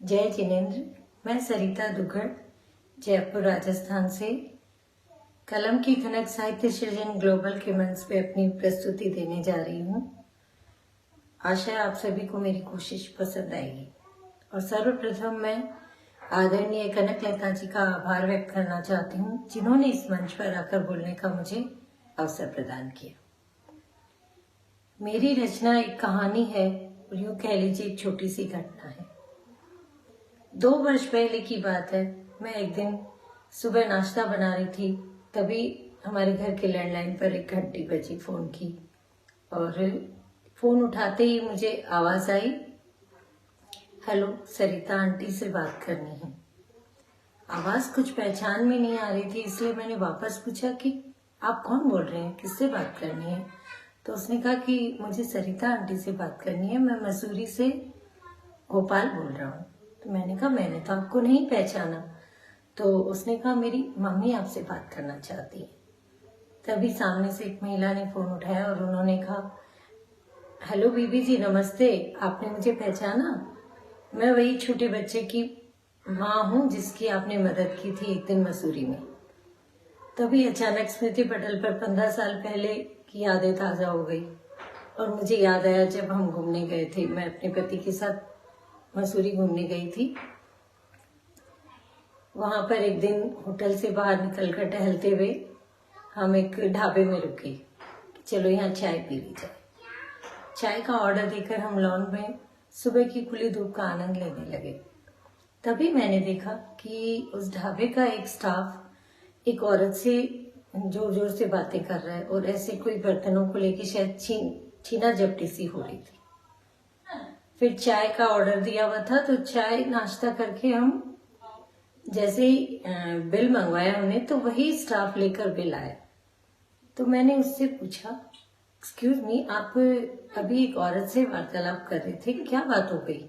जय जिनेंद्र। मैं सरिता दुग्गड़ जयपुर राजस्थान से कलम की खनक साहित्य सृजन ग्लोबल के मंच पे अपनी प्रस्तुति देने जा रही हूँ। आशा है आप सभी को मेरी कोशिश पसंद आएगी। और सर्वप्रथम मैं आदरणीय कनकलता जी का आभार व्यक्त करना चाहती हूँ, जिन्होंने इस मंच पर आकर बोलने का मुझे अवसर प्रदान किया। मेरी रचना एक कहानी है और यूँ कह लीजिए एक छोटी सी घटना है। 2 वर्ष पहले की बात है। मैं एक दिन सुबह नाश्ता बना रही थी, तभी हमारे घर के लैंडलाइन पर एक घंटी बजी फोन की, और फोन उठाते ही मुझे आवाज आई, हेलो, सरिता आंटी से बात करनी है। आवाज कुछ पहचान में नहीं आ रही थी, इसलिए मैंने वापस पूछा कि आप कौन बोल रहे हैं, किससे बात करनी है। तो उसने कहा कि मुझे सरिता आंटी से बात करनी है, मैं मसूरी से गोपाल बोल रहा हूँ। तो मैंने कहा मैंने तो आपको नहीं पहचाना। तो उसने कहा मेरी मम्मी आपसे बात करना चाहती है। तभी सामने से एक महिला ने फोन उठाया और उन्होंने कहा, हेलो बीबी जी, नमस्ते, आपने मुझे पहचाना? मैं वही छोटे बच्चे की माँ हूँ जिसकी आपने मदद की थी एक दिन मसूरी में। तभी अचानक स्मृति पटल पर 15 साल पहले की यादें ताजा हो गई और मुझे याद आया जब हम घूमने गए थे। मैं अपने पति के साथ मसूरी घूमने गई थी। वहां पर एक दिन होटल से बाहर निकलकर टहलते हुए हम एक ढाबे में रुके, चलो यहाँ चाय पी ली जाए। चाय का ऑर्डर देकर हम लॉन में सुबह की खुली धूप का आनंद लेने लगे। तभी मैंने देखा कि उस ढाबे का एक स्टाफ एक औरत से जोर जोर से बातें कर रहा है और ऐसे कोई बर्तनों को लेके शायद छीना झपटी सी हो रही थी। फिर चाय का ऑर्डर दिया हुआ था, तो चाय नाश्ता करके हम जैसे ही बिल मंगवाया हमने, तो वही स्टाफ लेकर बिल आया। तो मैंने उससे पूछा, एक्सक्यूज मी, आप अभी एक औरत से वार्तालाप कर रहे थे, क्या बात हो गई?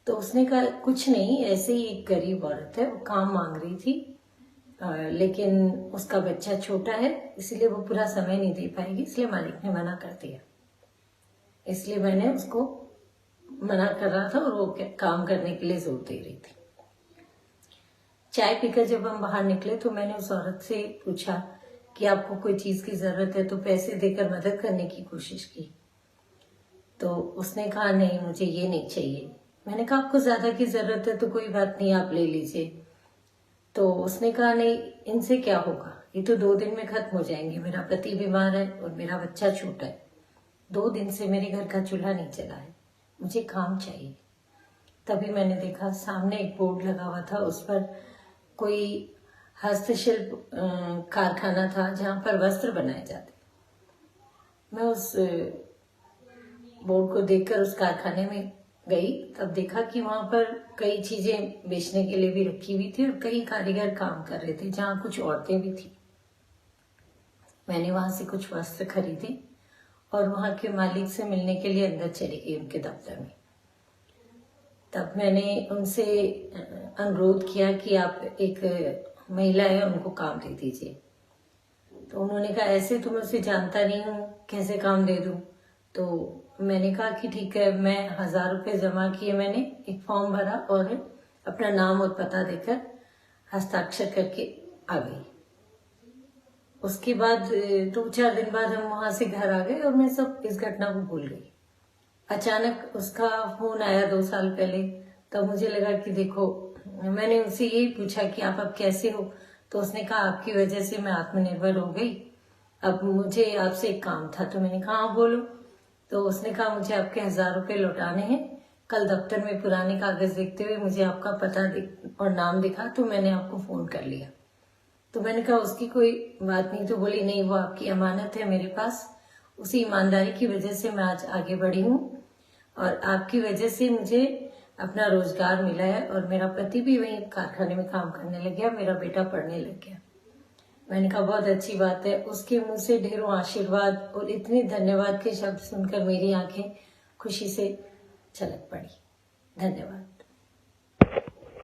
तो उसने कहा कुछ नहीं, ऐसे ही एक गरीब औरत है, वो काम मांग रही थी, लेकिन उसका बच्चा छोटा है, इसलिए वो पूरा समय नहीं दे पाएगी, इसलिए मालिक ने मना कर दिया। इसलिए मैंने उसको मना कर रहा था और वो काम करने के लिए जोर दे रही थी। चाय पीकर जब हम बाहर निकले तो मैंने उस औरत से पूछा कि आपको कोई चीज की जरूरत है तो पैसे देकर मदद करने की कोशिश की। तो उसने कहा नहीं, मुझे ये नहीं चाहिए। मैंने कहा आपको ज्यादा की जरूरत है तो कोई बात नहीं, आप ले लीजिए। तो उसने कहा नहीं, इनसे क्या होगा, ये तो 2 दिन में खत्म हो जाएंगे, मेरा पति बीमार है और मेरा बच्चा छोटा है, 2 दिन से मेरे घर का चूल्हा नहीं जला है, मुझे काम चाहिए। तभी मैंने देखा सामने एक बोर्ड लगा हुआ था, उस पर कोई हस्तशिल्प कारखाना था जहां पर वस्त्र बनाए जाते। मैं उस बोर्ड को देखकर उस कारखाने में गई, तब देखा कि वहां पर कई चीजें बेचने के लिए भी रखी हुई थी और कई कारीगर काम कर रहे थे, जहां कुछ औरतें भी थी। मैंने वहां से कुछ वस्त्र खरीदे और वहां के मालिक से मिलने के लिए अंदर चली गई उनके दफ्तर में। तब मैंने उनसे अनुरोध किया कि आप, एक महिला है, उनको काम दे दीजिए। तो उन्होंने कहा ऐसे तो मैं उसे जानता नहीं हूँ, कैसे काम दे दूँ? तो मैंने कहा कि ठीक है। मैं 1000 रुपये जमा किए, मैंने एक फॉर्म भरा और अपना नाम और पता देकर हस्ताक्षर करके आ गई। उसके बाद 2-4 दिन बाद हम वहां से घर आ गए और मैं सब इस घटना को भूल गई। अचानक उसका फोन आया 2 साल पहले, तब मुझे लगा कि देखो, मैंने उससे यही पूछा कि आप अब कैसे हो? तो उसने कहा आपकी वजह से मैं आत्मनिर्भर हो गई, अब मुझे आपसे एक काम था। तो मैंने कहा हाँ बोलो। तो उसने कहा मुझे आपके 1000 रुपये लौटाने हैं। कल दफ्तर में पुराने कागज देखते हुए मुझे आपका पता और नाम दिखा, तो मैंने आपको फोन कर लिया। तो मैंने कहा उसकी कोई बात नहीं। तो बोली नहीं, वो आपकी अमानत है मेरे पास, उसी ईमानदारी की वजह से मैं आज आगे बढ़ी हूँ और आपकी वजह से मुझे अपना रोजगार मिला है और मेरा पति भी वहीं कारखाने में काम करने लग गया, मेरा बेटा पढ़ने लग गया। मैंने कहा बहुत अच्छी बात है। उसके मुंह से ढेरों आशीर्वाद और इतने धन्यवाद के शब्द सुनकर मेरी आंखें खुशी से छलक पड़ी। धन्यवाद।